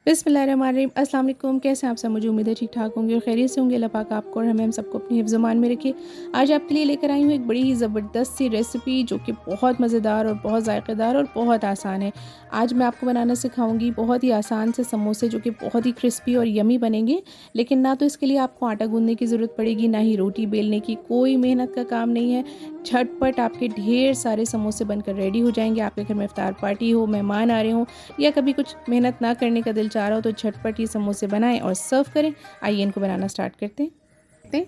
बिस्मिल्लाहिर्रहमानिर्रहीम। अस्सलाम वालेकुम। कैसे हैं आप सब? मुझे उम्मीद है ठीक ठाक होंगे और खैरियत से होंगे। अल्लाह पाक आपको और हमें हम सबको अपनी हिफ्ज़-ए-मान में रखे। आज आपके लिए लेकर आई हूँ एक बड़ी ही ज़बरदस्त सी रेसिपी जो कि बहुत मज़ेदार और बहुत ज़ायक़ेदार और बहुत आसान है। आज मैं आपको बनाना सिखाऊंगी बहुत ही आसान से समोसे जो कि बहुत ही क्रिस्पी और यमी बनेंगे। लेकिन ना तो इसके लिए आपको आटा गूँधने की ज़रूरत पड़ेगी, ना ही रोटी बेलने की, कोई मेहनत का काम नहीं है। झटपट आपके ढेर सारे समोसे बनकर रेडी हो जाएंगे। आपके घर में इफ्तार पार्टी हो, मेहमान आ रहे हों या कभी कुछ मेहनत ना करने का दिल चाह रहा हो तो झटपट ये समोसे बनाएं और सर्व करें। आइए इनको बनाना स्टार्ट करते हैं।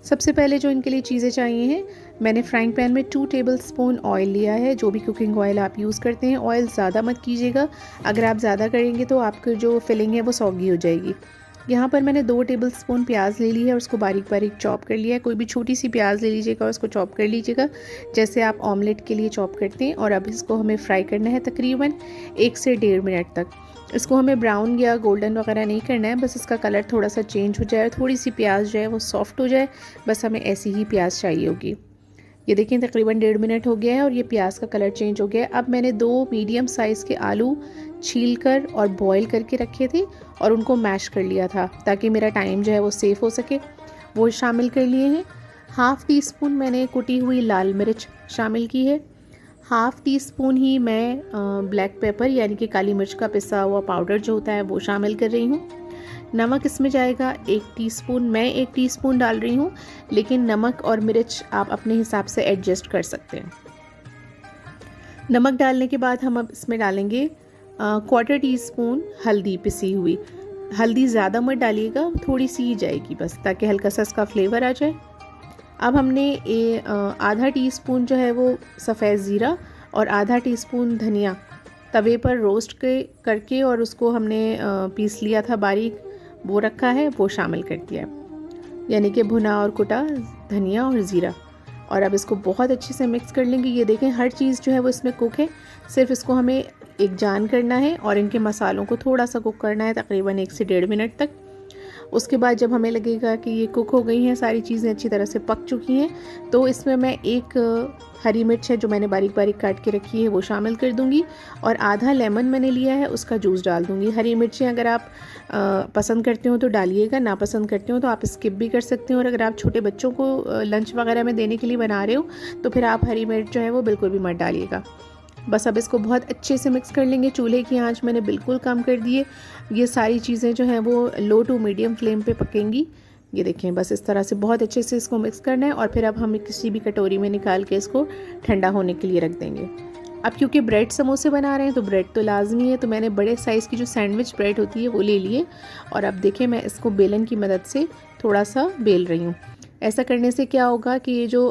सबसे पहले जो इनके लिए चीज़ें चाहिए हैं, मैंने फ्राइंग पैन में 2 टेबलस्पून ऑयल लिया है। जो भी कुकिंग ऑयल आप यूज़ करते हैं, ऑयल ज़्यादा मत कीजिएगा। अगर आप ज़्यादा करेंगे तो आपकी जो फिलिंग है वो सौगी हो जाएगी। यहाँ पर मैंने 2 टेबलस्पून प्याज ले ली है और उसको बारीक बारीक चॉप कर लिया है। कोई भी छोटी सी प्याज ले लीजिएगा और उसको चॉप कर लीजिएगा जैसे आप ऑमलेट के लिए चॉप करते हैं। और अब इसको हमें फ्राई करना है तकरीबन 1 से 1.5 मिनट तक। इसको हमें ब्राउन या गोल्डन वगैरह नहीं करना है, बस इसका कलर थोड़ा सा चेंज हो जाए, थोड़ी सी प्याज जो है वो सॉफ्ट हो जाए, बस हमें ऐसी ही प्याज चाहिए होगी। ये देखिए तकरीबन 1.5 मिनट हो गया है और ये प्याज का कलर चेंज हो गया है। अब मैंने 2 मीडियम साइज़ के आलू छील कर और बॉईल करके रखे थे और उनको मैश कर लिया था ताकि मेरा टाइम जो है वो सेव हो सके, वो शामिल कर लिए हैं। 1/2 टीस्पून मैंने कुटी हुई लाल मिर्च शामिल की है। 1/2 टीस्पून ही मैं ब्लैक पेपर यानी कि काली मिर्च का पिसा हुआ पाउडर जो होता है वो शामिल कर रही हूँ। नमक इसमें जाएगा 1 टीस्पून, मैं 1 टीस्पून डाल रही हूँ, लेकिन नमक और मिर्च आप अपने हिसाब से एडजस्ट कर सकते हैं। नमक डालने के बाद हम अब इसमें डालेंगे 1/4 टीस्पून हल्दी पिसी हुई। हल्दी ज़्यादा मत डालिएगा, थोड़ी सी ही जाएगी बस, ताकि हल्का सा इसका फ्लेवर आ जाए। अब हमने आधा टीस्पून जो है वो सफ़ेद ज़ीरा और आधा टीस्पून धनिया तवे पर रोस्ट करके और उसको हमने पीस लिया था बारीक, वो रखा है, वो शामिल कर दिया है, यानी कि भुना और कुटा धनिया और ज़ीरा। और अब इसको बहुत अच्छे से मिक्स कर लेंगे। ये देखें हर चीज़ जो है वो इसमें कुक है, सिर्फ इसको हमें एक जान करना है और इनके मसालों को थोड़ा सा कुक करना है तकरीबन 1 से 1.5 मिनट तक। उसके बाद जब हमें लगेगा कि ये कुक हो गई हैं, सारी चीज़ें अच्छी तरह से पक चुकी हैं, तो इसमें मैं एक हरी मिर्च है जो मैंने बारीक बारीक काट के रखी है वो शामिल कर दूंगी और आधा लेमन मैंने लिया है उसका जूस डाल दूंगी। हरी मिर्चें अगर आप पसंद करते हो तो डालिएगा, ना पसंद करते हो तो आप स्किप भी कर सकते हो। और अगर आप छोटे बच्चों को लंच वगैरह में देने के लिए बना रहे हो तो फिर आप हरी मिर्च जो है वो बिल्कुल भी मत डालिएगा। बस अब इसको बहुत अच्छे से मिक्स कर लेंगे। चूल्हे की आंच मैंने बिल्कुल कम कर दी है। ये सारी चीज़ें जो हैं वो लो टू मीडियम फ्लेम पे पकेंगी। ये देखें बस इस तरह से बहुत अच्छे से इसको मिक्स करना है और फिर अब हम किसी भी कटोरी में निकाल के इसको ठंडा होने के लिए रख देंगे। अब क्योंकि ब्रेड समोसे बना रहे हैं तो ब्रेड तो लाजमी है, तो मैंने बड़े साइज़ की जो सैंडविच ब्रेड होती है वो ले लिए और अब देखें मैं इसको बेलन की मदद से थोड़ा सा बेल रही हूँ। ऐसा करने से क्या होगा कि ये जो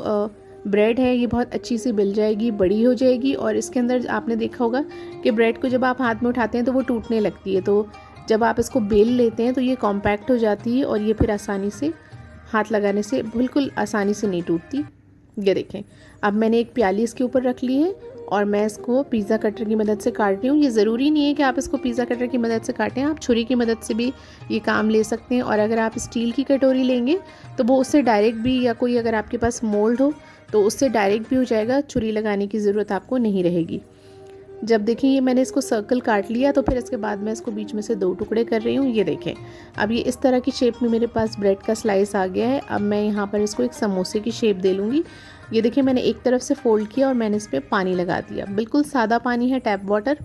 ब्रेड है ये बहुत अच्छी सी बिल जाएगी, बड़ी हो जाएगी और इसके अंदर आपने देखा होगा कि ब्रेड को जब आप हाथ में उठाते हैं तो वो टूटने लगती है, तो जब आप इसको बेल लेते हैं तो ये कॉम्पैक्ट हो जाती है और ये फिर आसानी से हाथ लगाने से बिल्कुल आसानी से नहीं टूटती। ये देखें अब मैंने एक प्याली इसके ऊपर रख ली है और मैं इसको पिज़्ज़ा कटर की मदद से काट रही हूँ। ये ज़रूरी नहीं है कि आप इसको पिज़्ज़ा कटर की मदद से काटें, आप छुरी की मदद से भी ये काम ले सकते हैं। और अगर आप स्टील की कटोरी लेंगे तो वो उससे डायरेक्ट भी, या कोई अगर आपके पास मोल्ड हो तो उससे डायरेक्ट भी हो जाएगा, छुरी लगाने की ज़रूरत आपको नहीं रहेगी। जब देखें ये मैंने इसको सर्कल काट लिया तो फिर इसके बाद मैं इसको बीच में से 2 टुकड़े कर रही हूँ। ये देखें अब ये इस तरह की शेप में मेरे पास ब्रेड का स्लाइस आ गया है। अब मैं यहाँ पर इसको एक समोसे की शेप दे लूँगी। ये देखिए मैंने एक तरफ से फोल्ड किया और मैंने इस पर पानी लगा दिया, बिल्कुल सादा पानी है, टैप वाटर,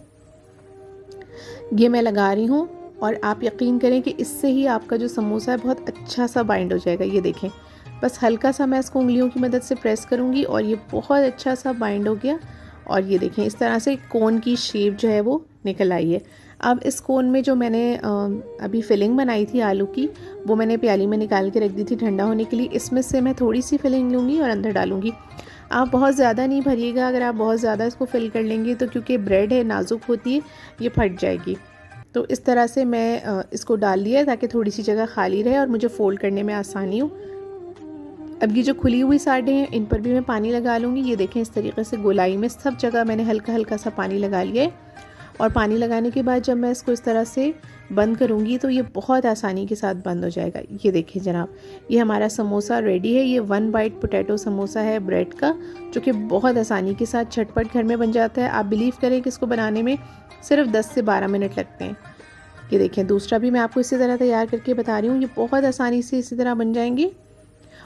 ये मैं लगा रही हूँ। और आप यकीन करें कि इससे ही आपका जो समोसा है बहुत अच्छा सा बाइंड हो जाएगा। ये देखें बस हल्का सा मैं इसको उंगलियों की मदद से प्रेस करूँगी और ये बहुत अच्छा सा बाइंड हो गया। और ये देखें इस तरह से कोन की शेप जो है वो निकल आई है। अब इस कोन में जो मैंने अभी फिलिंग बनाई थी आलू की, वो मैंने प्याली में निकाल के रख दी थी ठंडा होने के लिए। इसमें से मैं थोड़ी सी फिलिंग लूँगी और अंदर डालूँगी। आप बहुत ज़्यादा नहीं भरिएगा, अगर आप बहुत ज़्यादा इसको फिल कर लेंगे तो क्योंकि ब्रेड है नाजुक होती है, ये फट जाएगी। तो इस तरह से मैं इसको डाल लिया ताकि थोड़ी सी जगह खाली रहे और मुझे फ़ोल्ड करने में आसानी हो। अब ये जो खुली हुई साइडें हैं इन पर भी मैं पानी लगा लूँगी। ये देखें इस तरीके से गोलाई में सब जगह मैंने हल्का हल्का सा पानी लगा लिया है। और पानी लगाने के बाद जब मैं इसको इस तरह से बंद करूँगी तो ये बहुत आसानी के साथ बंद हो जाएगा। ये देखें जनाब, ये हमारा समोसा रेडी है। ये 1 बाइट पोटैटो समोसा है ब्रेड का, जो कि बहुत आसानी के साथ झटपट घर में बन जाता है। आप बिलीव करें कि इसको बनाने में सिर्फ 10 से 12 मिनट लगते हैं। ये देखें दूसरा भी मैं आपको इसी तरह तैयार करके बता रही हूँ। ये बहुत आसानी से इसी तरह बन जाएंगे।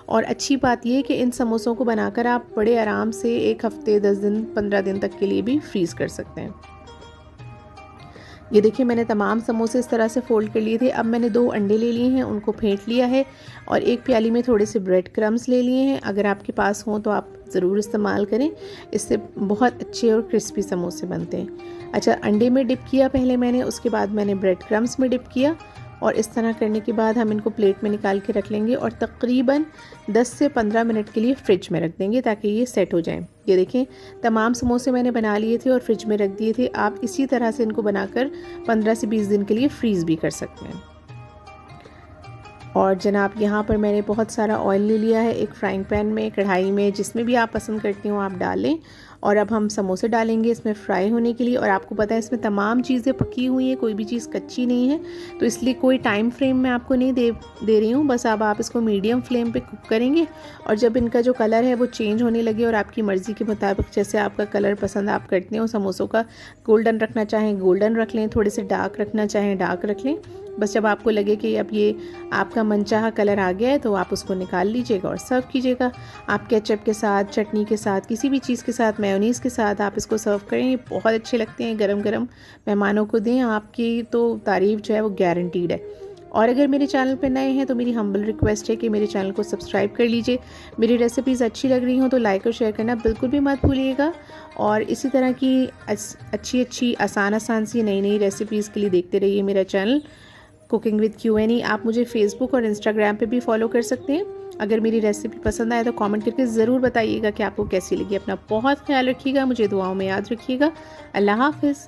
और अच्छी बात ये है कि इन समोसों को बनाकर आप बड़े आराम से 1 हफ्ते 10 दिन 15 दिन तक के लिए भी फ्रीज़ कर सकते हैं। ये देखिए मैंने तमाम समोसे इस तरह से फ़ोल्ड कर लिए थे। अब मैंने 2 अंडे ले लिए हैं, उनको फेंट लिया है और एक प्याली में थोड़े से ब्रेड क्रम्स ले लिए हैं। अगर आपके पास हों तो आप ज़रूर इस्तेमाल करें, इससे बहुत अच्छे और क्रिस्पी समोसे बनते हैं। अच्छा, अंडे में डिप किया पहले मैंने, उसके बाद मैंने ब्रेड क्रम्स में डिप किया और इस तरह करने के बाद हम इनको प्लेट में निकाल के रख लेंगे और तकरीबन 10 से 15 मिनट के लिए फ्रिज में रख देंगे ताकि ये सेट हो जाएं। ये देखें तमाम समोसे मैंने बना लिए थे और फ्रिज में रख दिए थे। आप इसी तरह से इनको बनाकर 15 से 20 दिन के लिए फ्रीज़ भी कर सकते हैं। और जनाब यहाँ पर मैंने बहुत सारा ऑयल ले लिया है, एक फ्राइंग पैन में, कढ़ाई में, जिसमें भी आप पसंद करते हो आप डालें। और अब हम समोसे डालेंगे इसमें फ्राई होने के लिए। और आपको पता है इसमें तमाम चीज़ें पकी हुई हैं, कोई भी चीज़ कच्ची नहीं है, तो इसलिए कोई टाइम फ्रेम मैं आपको नहीं दे रही हूँ। बस अब आप इसको मीडियम फ्लेम पे कुक करेंगे और जब इनका जो कलर है वो चेंज होने लगे और आपकी मर्ज़ी के मुताबिक जैसे आपका कलर पसंद आप करते हो समोसों का, गोल्डन रखना चाहें गोल्डन रख लें, थोड़े से डार्क रखना चाहें डार्क रख लें। बस जब आपको लगे कि अब ये आपका मनचाहा कलर आ गया है तो आप उसको निकाल लीजिएगा और सर्व कीजिएगा। आप केचप के साथ, चटनी के साथ, किसी भी चीज़ के साथ, मेयोनीज़ के साथ आप इसको सर्व करें। ये बहुत अच्छे लगते हैं, गरम गरम मेहमानों को दें। आपकी तो तारीफ़ जो है वो गारंटीड है। और अगर मेरे चैनल पर नए हैं तो मेरी हम्बल रिक्वेस्ट है कि मेरे चैनल को सब्सक्राइब कर लीजिए। मेरी रेसिपीज़ अच्छी लग रही हों तो लाइक और शेयर करना बिल्कुल भी मत भूलिएगा। और इसी तरह की अच्छी आसान सी नई रेसिपीज़ के लिए देखते रहिए मेरा चैनल कुकिंग विद QNE। आप मुझे फेसबुक और इंस्टाग्राम पे भी फॉलो कर सकते हैं। अगर मेरी रेसिपी पसंद आए तो कमेंट करके ज़रूर बताइएगा कि आपको कैसी लगी। अपना बहुत ख्याल रखिएगा, मुझे दुआओं में याद रखिएगा। अल्लाह हाफ़िज़।